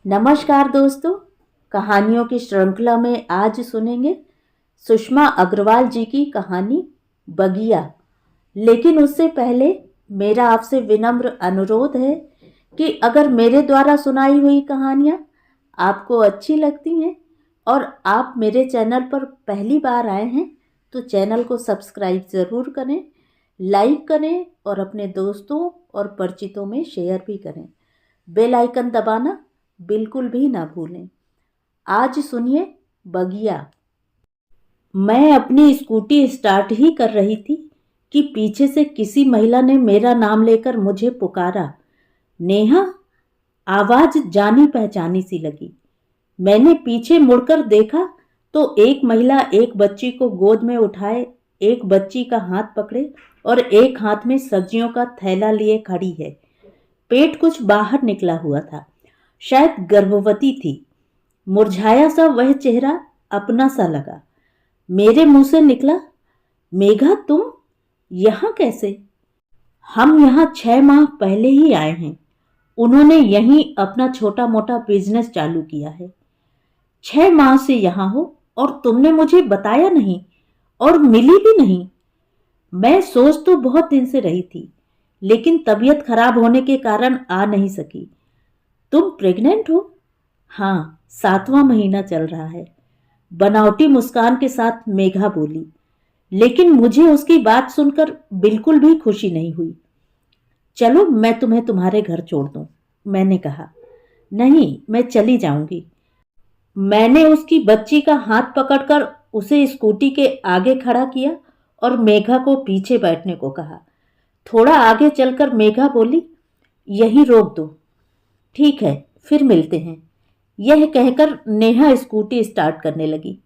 नमस्कार दोस्तों। कहानियों की श्रृंखला में आज सुनेंगे सुषमा अग्रवाल जी की कहानी बगिया। लेकिन उससे पहले मेरा आपसे विनम्र अनुरोध है कि अगर मेरे द्वारा सुनाई हुई कहानियाँ आपको अच्छी लगती हैं और आप मेरे चैनल पर पहली बार आए हैं तो चैनल को सब्सक्राइब ज़रूर करें, लाइक करें और अपने दोस्तों और परिचितों में शेयर भी करें। बेल आइकन दबाना बिल्कुल भी ना भूलें। आज सुनिए बगिया। मैं अपनी स्कूटी स्टार्ट ही कर रही थी कि पीछे से किसी महिला ने मेरा नाम लेकर मुझे पुकारा। नेहा। आवाज जानी पहचानी सी लगी। मैंने पीछे मुड़कर देखा तो एक महिला एक बच्ची को गोद में उठाए, एक बच्ची का हाथ पकड़े और एक हाथ में सब्जियों का थैला लिए खड़ी है। पेट कुछ बाहर निकला हुआ था, शायद गर्भवती थी। मुरझाया सा वह चेहरा अपना सा लगा। मेरे मुंह से निकला, मेघा तुम यहाँ कैसे? हम यहाँ 6 माह पहले ही आए हैं। उन्होंने यहीं अपना छोटा मोटा बिजनेस चालू किया है। 6 माह से यहाँ हो और तुमने मुझे बताया नहीं और मिली भी नहीं। मैं सोच तो बहुत दिन से रही थी, लेकिन तबीयत खराब होने के कारण आ नहीं सकी। तुम प्रेग्नेंट हो? हाँ, 7वां महीना चल रहा है, बनावटी मुस्कान के साथ मेघा बोली। लेकिन मुझे उसकी बात सुनकर बिल्कुल भी खुशी नहीं हुई। चलो मैं तुम्हें तुम्हारे घर छोड़ दूं, मैंने कहा। नहीं, मैं चली जाऊंगी। मैंने उसकी बच्ची का हाथ पकड़कर उसे स्कूटी के आगे खड़ा किया और मेघा को पीछे बैठने को कहा। थोड़ा आगे चलकर मेघा बोली, यहीं रोक दो। ठीक है, फिर मिलते हैं। यह कहकर नेहा स्कूटी स्टार्ट करने लगी।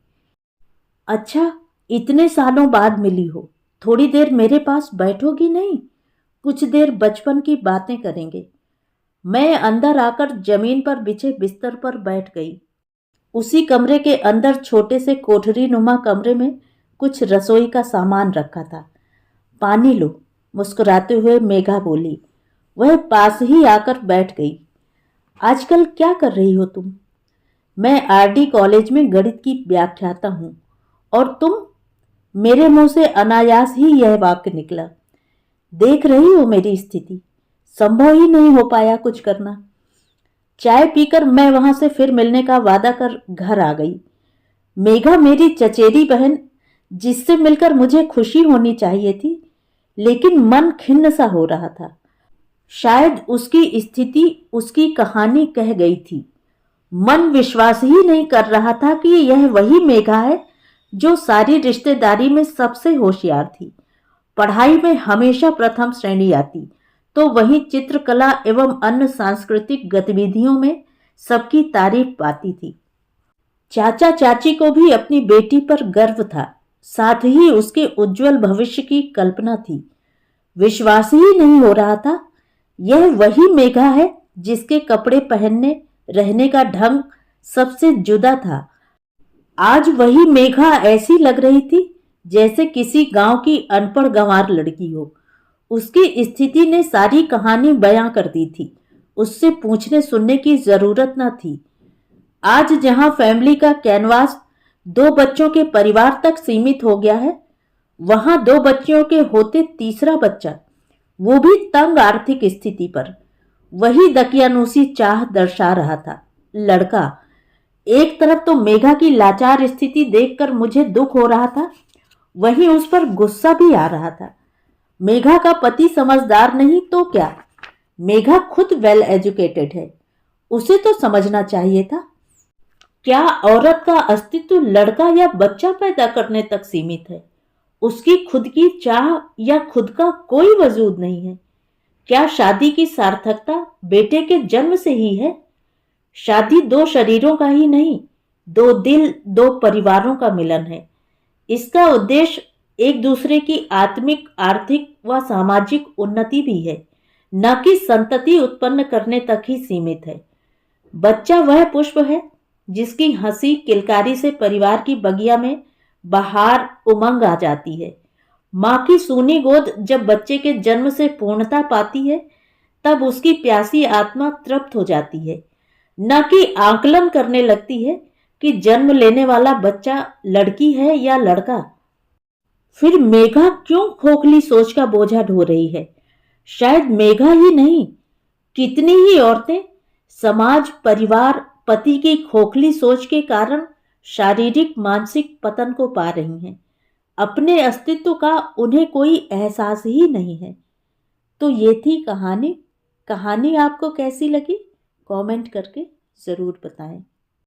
अच्छा, इतने सालों बाद मिली हो, थोड़ी देर मेरे पास बैठोगी नहीं? कुछ देर बचपन की बातें करेंगे। मैं अंदर आकर जमीन पर बिछे बिस्तर पर बैठ गई। उसी कमरे के अंदर छोटे से कोठरी नुमा कमरे में कुछ रसोई का सामान रखा था। पानी लो, मुस्कुराते हुए मेघा बोली। वह पास ही आकर बैठ गई। आजकल क्या कर रही हो तुम? मैं आरडी कॉलेज में गणित की व्याख्याता हूं। और तुम? मेरे मुंह से अनायास ही यह वाक्य निकला। देख रही हो मेरी स्थिति, संभव ही नहीं हो पाया कुछ करना। चाय पीकर मैं वहां से फिर मिलने का वादा कर घर आ गई। मेघा मेरी चचेरी बहन, जिससे मिलकर मुझे खुशी होनी चाहिए थी, लेकिन मन खिन्न सा हो रहा था। शायद उसकी स्थिति उसकी कहानी कह गई थी। मन विश्वास ही नहीं कर रहा था कि यह वही मेघा है जो सारी रिश्तेदारी में सबसे होशियार थी। पढ़ाई में हमेशा प्रथम श्रेणी आती, तो वहीं चित्रकला एवं अन्य सांस्कृतिक गतिविधियों में सबकी तारीफ पाती थी। चाचा चाची को भी अपनी बेटी पर गर्व था, साथ ही उसके उज्जवल भविष्य की कल्पना थी। विश्वास ही नहीं हो रहा था यह वही मेघा है जिसके कपड़े पहनने रहने का ढंग सबसे जुदा था। आज वही मेघा ऐसी लग रही थी जैसे किसी गांव की अनपढ़ गंवार लड़की हो। उसकी स्थिति ने सारी कहानी बयां कर दी थी। उससे पूछने सुनने की जरूरत न थी। आज जहां फैमिली का कैनवास 2 बच्चों के परिवार तक सीमित हो गया है, वहां 2 बच्चियों के होते तीसरा बच्चा, वो भी तंग आर्थिक स्थिति पर, वही दकियानूसी चाह दर्शा रहा था। लड़का। एक तरफ तो मेघा की लाचार स्थिति देखकर मुझे दुख हो रहा था, वहीं उस पर गुस्सा भी आ रहा था। मेघा का पति समझदार नहीं तो क्या, मेघा खुद वेल एजुकेटेड है, उसे तो समझना चाहिए था। क्या औरत का अस्तित्व लड़का या बच्चा पैदा करने तक सीमित है? उसकी खुद की चाह या खुद का कोई वजूद नहीं है? क्या शादी की सार्थकता बेटे के जन्म से ही है? शादी 2 शरीरों का ही नहीं, 2 दिल 2 परिवारों का मिलन है। इसका उद्देश्य एक दूसरे की आत्मिक, आर्थिक व सामाजिक उन्नति भी है, न कि संतति उत्पन्न करने तक ही सीमित है। बच्चा वह पुष्प है जिसकी हंसी किलकारी से परिवार की बगिया में बहार उमंग आ जाती है। माँ की सूनी गोद जब बच्चे के जन्म से पूर्णता पाती है, तब उसकी प्यासी आत्मा तृप्त हो जाती है। न कि आकलन करने लगती है कि जन्म लेने वाला बच्चा लड़की है या लड़का। फिर मेघा क्यों खोखली सोच का बोझा ढो रही है? शायद मेघा ही नहीं, कितनी ही औरतें समाज, परिवार, पति की खोखली सोच के कारण शारीरिक मानसिक पतन को पा रही हैं। अपने अस्तित्व का उन्हें कोई एहसास ही नहीं है। तो ये थी कहानी। कहानी आपको कैसी लगी? कमेंट करके ज़रूर बताएं।